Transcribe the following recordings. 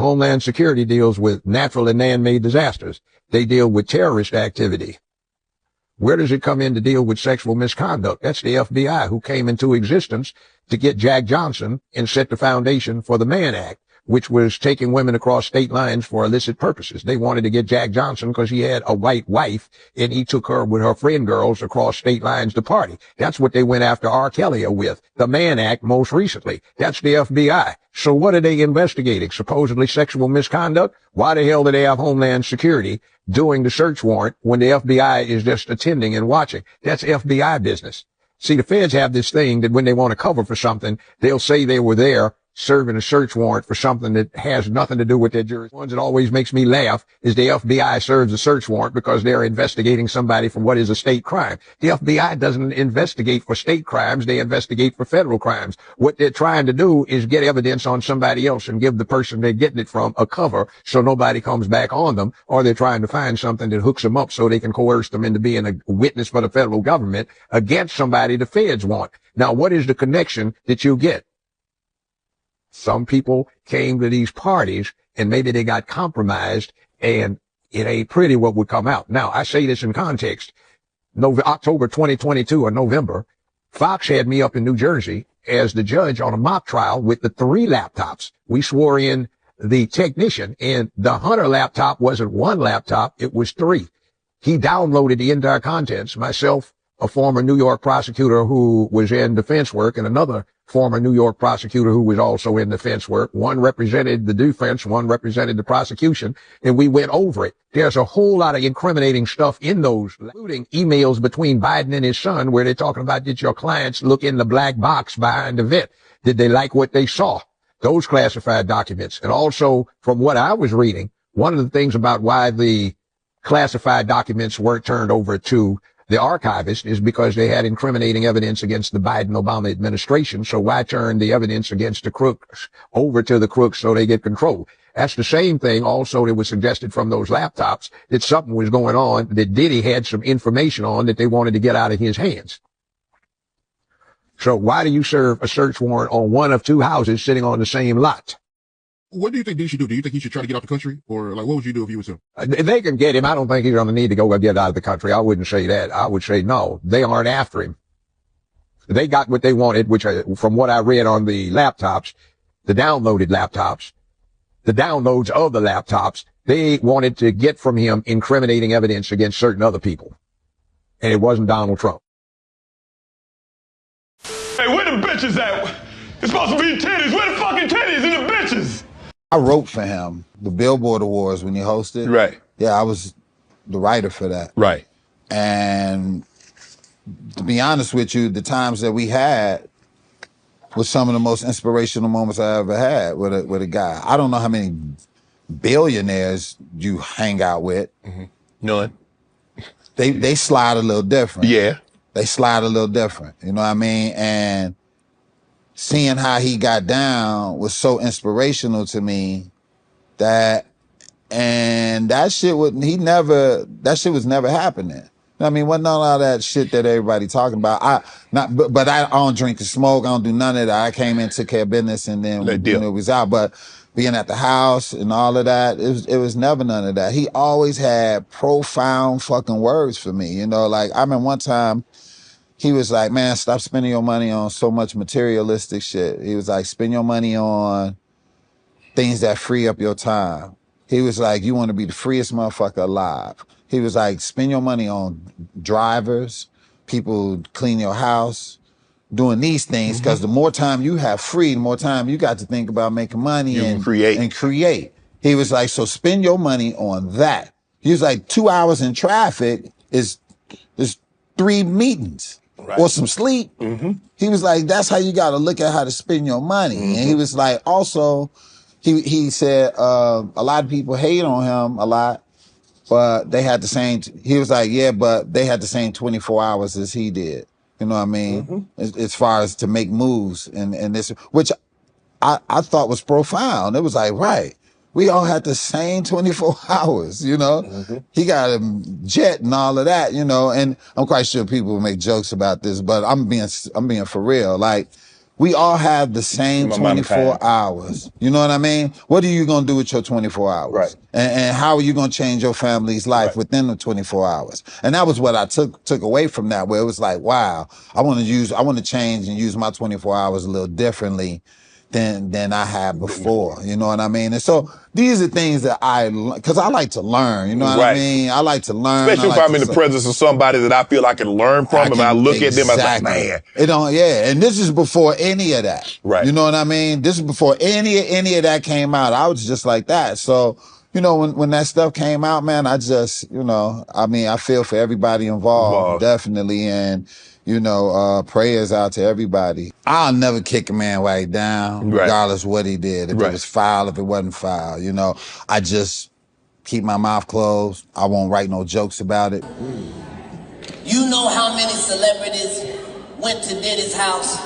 Homeland Security deals with natural and man-made disasters. They deal with terrorist activity. Where does it come in to deal with sexual misconduct? That's the FBI, who came into existence to get Jack Johnson and set the foundation for the Mann Act, which was taking women across state lines for illicit purposes. They wanted to get Jack Johnson because he had a white wife and he took her with her friend girls across state lines to party. That's what they went after R. Kelly with. The Mann Act most recently. That's the FBI. So what are they investigating? Supposedly sexual misconduct? Why the hell do they have Homeland Security doing the search warrant when the FBI is just attending and watching? That's FBI business. See, the feds have this thing that when they want to cover for something, they'll say they were there serving a search warrant for something that has nothing to do with their jurisdiction. One that always makes me laugh is the FBI serves a search warrant because they're investigating somebody for what is a state crime. The FBI doesn't investigate for state crimes. They investigate for federal crimes. What they're trying to do is get evidence on somebody else and give the person they're getting it from a cover so nobody comes back on them, or they're trying to find something that hooks them up so they can coerce them into being a witness for the federal government against somebody the feds want. Now, what is the connection that you get? Some people came to these parties and maybe they got compromised and it ain't pretty what would come out. Now, I say this in context. October 2022 or November, Fox had me up in New Jersey as the judge on a mock trial with the 3 laptops. We swore in the technician, and the Hunter laptop wasn't 1 laptop, it was 3. He downloaded the entire contents. Myself, a former New York prosecutor who was in defense work, and another former New York prosecutor who was also in defense work. One represented the defense, one represented the prosecution, and we went over it. There's a whole lot of incriminating stuff in those, including emails between Biden and his son where they're talking about, did your clients look in the black box behind the vent? Did they like what they saw? Those classified documents. And also, from what I was reading, one of the things about why the classified documents weren't turned over to the archivist is because they had incriminating evidence against the Biden-Obama administration. So why turn the evidence against the crooks over to the crooks so they get control? That's the same thing also that was suggested from those laptops, that something was going on that Diddy had some information on that they wanted to get out of his hands. So why do you serve a search warrant on one of 2 houses sitting on the same lot? What do you think Diddy should do? Do you think he should try to get out the country? Or like, what would you do if you was him? They can get him. I don't think he's going to need to go get out of the country. I wouldn't say that. I would say no, they aren't after him. They got what they wanted, which from what I read on the laptops, the downloaded laptops, the downloads of the laptops, they wanted to get from him incriminating evidence against certain other people. And it wasn't Donald Trump. Hey, where the bitches at? It's supposed to be titties. Where the fucking titties and the bitches? I wrote for him the Billboard Awards when he hosted. Right. Yeah, I was the writer for that. Right. And to be honest with you, the times that we had was some of the most inspirational moments I ever had with a guy. I don't know how many billionaires you hang out with. Mm-hmm. None. They slide a little different. Yeah. They slide a little different. You know what I mean? And seeing how he got down was so inspirational to me and that shit was never happening. I mean, wasn't all of that shit that everybody talking about. But I don't drink and smoke. I don't do none of that. I came in, took care of business, and then it was out. But being at the house and all of that, it was never none of that. He always had profound fucking words for me. You know, like I remember one time, he was like, man, stop spending your money on so much materialistic shit. He was like, spend your money on things that free up your time. He was like, you want to be the freest motherfucker alive. He was like, spend your money on drivers, people clean your house, doing these things, because the more time you have free, the more time you got to think about making money and create. He was like, so spend your money on that. He was like, 2 hours in traffic is 3 meetings. Right. Or some sleep. He was like, that's how you got to look at how to spend your money. And he was like, also, he said, a lot of people hate on him a lot, but they had the same, he was like, yeah, but they had the same 24 hours as he did. You know what I mean? As far as to make moves and this, which I thought was profound. It was like, right. We all had the same 24 hours, you know? He got a jet and all of that, you know? And I'm quite sure people will make jokes about this, but I'm being for real. Like, We all have the same 24 hours. You know what I mean? What are you going to do with your 24 hours? Right. And how are you going to change your family's life within the 24 hours? And that was what I took away from that, where it was like, wow, I want to change and use my 24 hours a little differently than I had before. You know what I mean? And so these are things that because I like to learn. You know what I mean? I like to learn. Especially if I'm in the presence of somebody that I feel I can learn from, and I look at them, I like, man. It don't, yeah. And this is before any of that. Right. You know what I mean? This is before any of that came out. I was just like that. So, you know, when that stuff came out, man, I just, you know, I mean, I feel for everybody involved. Definitely. And, you know, prayers out to everybody. I'll never kick a man while he down, regardless what he did. If it was foul, if it wasn't foul, you know. I just keep my mouth closed. I won't write no jokes about it. You know how many celebrities went to Diddy's house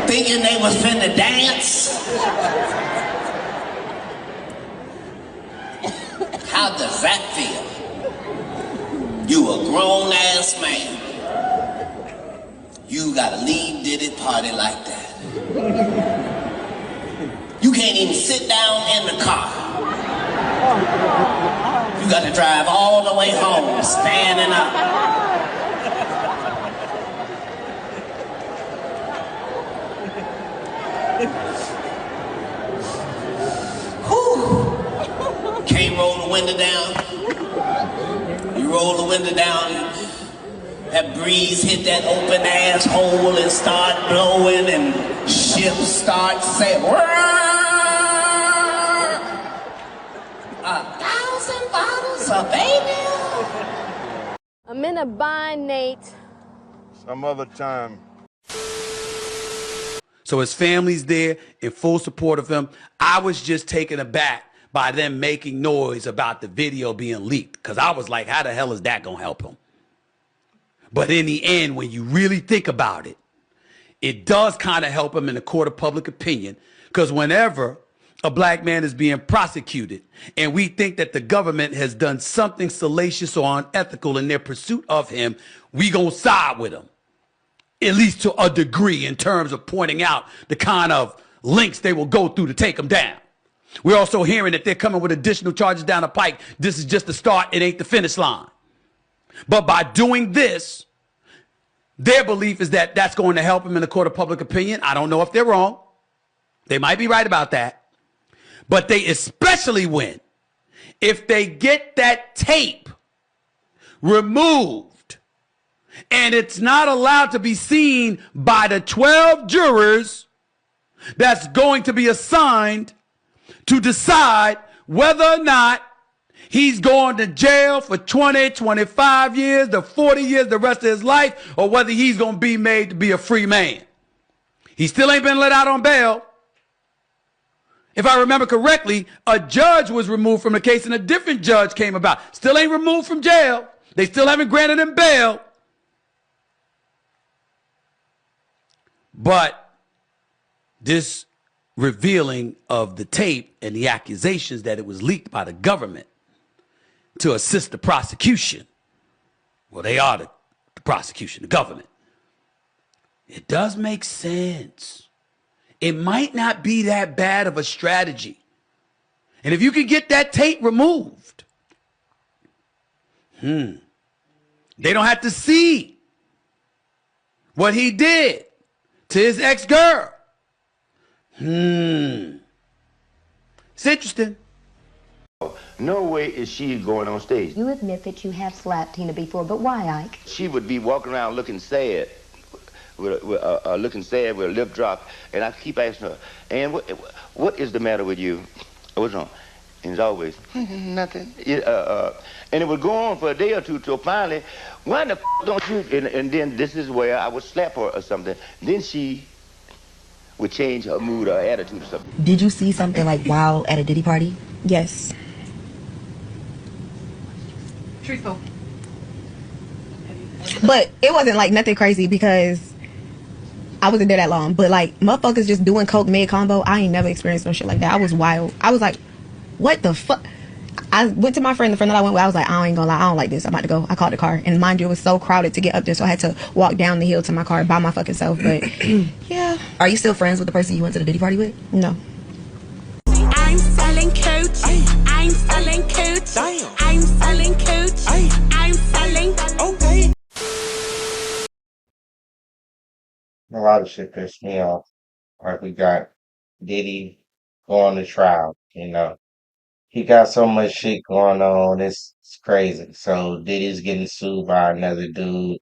thinking they was finna dance? How does that feel? You a grown-ass man. You gotta leave Diddy's party like that. You can't even sit down in the car. You gotta drive all the way home, standing up. Whew. Can't roll the window down. You roll the window down, that breeze hit that open ass hole and start blowing, and ships start sailing. 1,000 bottles of baby. I'm in a bind, Nate. Some other time. So his family's there in full support of him. I was just taken aback by them making noise about the video being leaked, because I was like, how the hell is that going to help him? But in the end, when you really think about it, it does kind of help him in the court of public opinion, because whenever a black man is being prosecuted and we think that the government has done something salacious or unethical in their pursuit of him, we gonna side with him, at least to a degree, in terms of pointing out the kind of lengths they will go through to take him down. We're also hearing that they're coming with additional charges down the pike. This is just the start. It ain't the finish line. But by doing this, their belief is that that's going to help him in the court of public opinion. I don't know if they're wrong. They might be right about that. But they especially win if they get that tape removed and it's not allowed to be seen by the 12 jurors that's going to be assigned to decide whether or not he's going to jail for 20, 25 years, to 40 years, the rest of his life, or whether he's going to be made to be a free man. He still ain't been let out on bail. If I remember correctly, a judge was removed from the case and a different judge came about. Still ain't removed from jail. They still haven't granted him bail. But this revealing of the tape and the accusations that it was leaked by the government to assist the prosecution. Well, they are the prosecution, the government. It does make sense. It might not be that bad of a strategy. And if you can get that tape removed, they don't have to see what he did to his ex-girl. It's interesting. No way is she going on stage. You admit that you have slapped Tina before, but why, Ike? She would be walking around looking sad, with a lip drop, and I keep asking her, "And what is the matter with you? What's wrong?" And it's always nothing. And it would go on for a day or two till finally, why the don't you? And then this is where I would slap her or something. Then she would change her mood or attitude or something. Did you see something like wild at a Diddy party? Yes. Truthful. But it wasn't like nothing crazy because I wasn't there that long. But like motherfuckers just doing coke mid combo, I ain't never experienced no shit like that. I was wild. I was like, what the fuck? I went to my friend, the friend that I went with, I was like, I ain't gonna lie, I don't like this. I'm about to go. I called the car. And mind you, it was so crowded to get up there, so I had to walk down the hill to my car by my fucking self. But yeah. Are you still friends with the person you went to the Diddy party with? No. I'm selling cooch. I'm selling cooch. I'm selling cooch. I'm selling. Okay. A lot of shit pissed me off. Like we got Diddy going to trial, you know. He got so much shit going on, it's crazy. So Diddy's getting sued by another dude.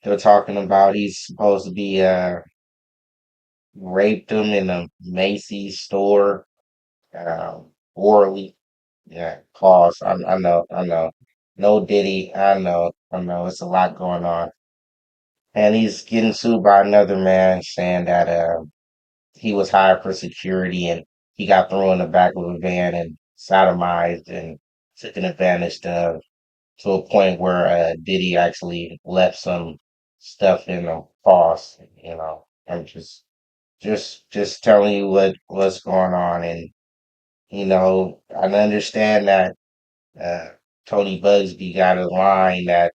They're talking about he's supposed to be raped him in a Macy's store, orally. Yeah, pause. I know. No Diddy, I know. It's a lot going on. And he's getting sued by another man saying that he was hired for security and he got thrown in the back of a van and sodomized and taken advantage of to a point where Diddy actually left some stuff in the pause. You know, I'm just telling you what's going on, and you know, I understand that uh, Tony Bugsby got a line that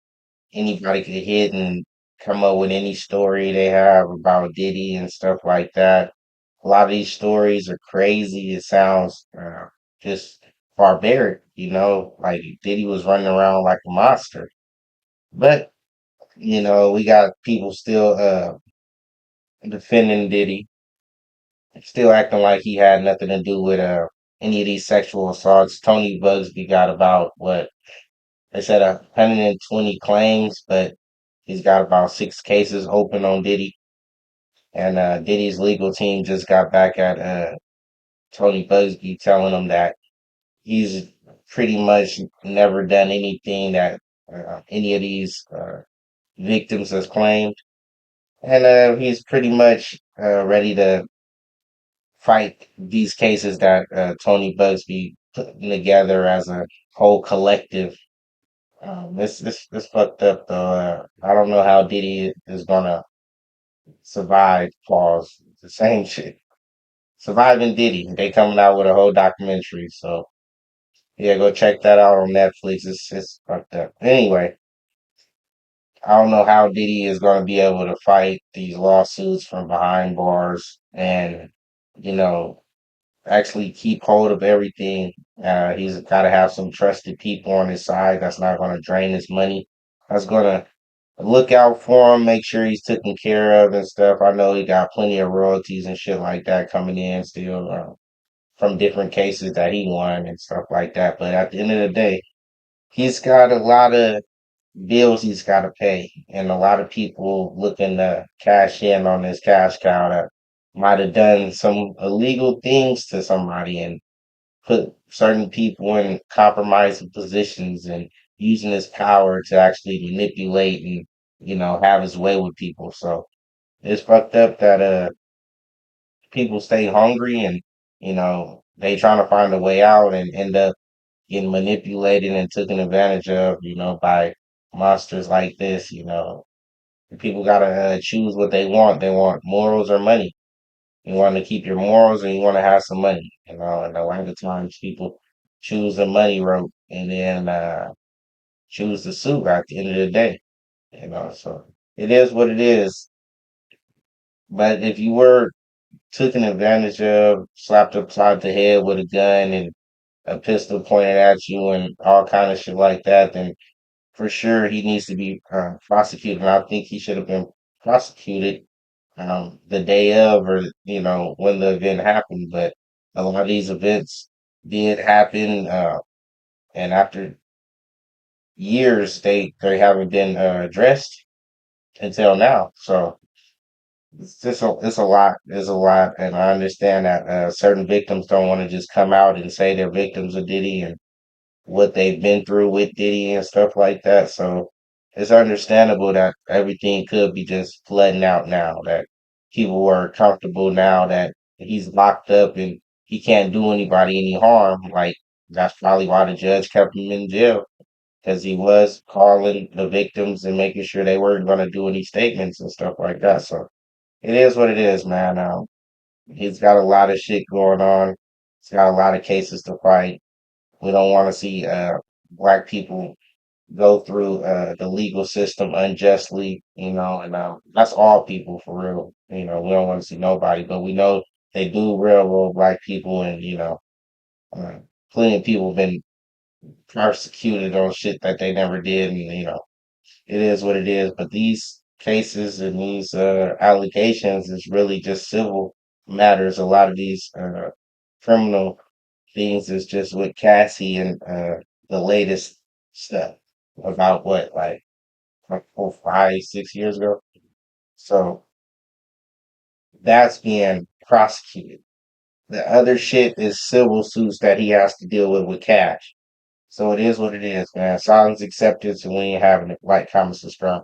anybody could hit and come up with any story they have about Diddy and stuff like that. A lot of these stories are crazy. It sounds just barbaric, you know, like Diddy was running around like a monster. But, you know, we got people still defending Diddy, still acting like he had nothing to do with any of these sexual assaults. Tony Bugsby got about what they said 120 claims, but he's got about 6 cases open on Diddy. And Diddy's legal team just got back at Tony Bugsby telling him that he's pretty much never done anything that any of these victims has claimed. And he's pretty much ready to fight these cases that Tony Bugsby putting together as a whole collective. This fucked up though. I don't know how Diddy is gonna survive. Pause. The same shit. Surviving Diddy. They coming out with a whole documentary. So yeah, go check that out on Netflix. It's fucked up. Anyway, I don't know how Diddy is gonna be able to fight these lawsuits from behind bars and you know actually keep hold of everything. He's got to have some trusted people on his side that's not going to drain his money. That's going to look out for him, make sure he's taken care of and stuff. I know he got plenty of royalties and shit like that coming in still from different cases that he won and stuff like that. But at the end of the day, he's got a lot of bills he's got to pay, and a lot of people looking to cash in on this cash cow that might have done some illegal things to somebody and put certain people in compromising positions and using his power to actually manipulate and have his way with people. So it's fucked up that people stay hungry and they trying to find a way out and end up getting manipulated and taken advantage of, by monsters like this. People gotta choose what they want. They want morals or money. You want to keep your morals and you want to have some money. And a lot of times people choose the money route and then choose the suit at the end of the day. So it is what it is. But if you were taken advantage of, slapped upside the head with a gun and a pistol pointed at you and all kind of shit like that, then for sure he needs to be prosecuted. And I think he should have been prosecuted the day of or when the event happened. But a lot of these events did happen, and after years, they haven't been addressed until now. So it's a lot. It's a lot, and I understand that certain victims don't want to just come out and say they're victims of Diddy and what they've been through with Diddy and stuff like that. So it's understandable that everything could be just flooding out now, that people are comfortable now that he's locked up and he can't do anybody any harm. Like, that's probably why the judge kept him in jail because he was calling the victims and making sure they weren't going to do any statements and stuff like that. So it is what it is, man. He's got a lot of shit going on. He's got a lot of cases to fight. We don't want to see black people go through the legal system unjustly, and that's all people for real. We don't want to see nobody, but we know they do railroad black people, and uh, plenty of people been persecuted on shit that they never did, and it is what it is. But these cases and these allegations is really just civil matters. A lot of these criminal things is just with Cassie and the latest stuff about what, like 4, 5, 6 years ago. So that's being prosecuted. The other shit is civil suits that he has to deal with cash. So it is what it is, man. Silence acceptance, and we ain't having it. Like, comment, subscribe.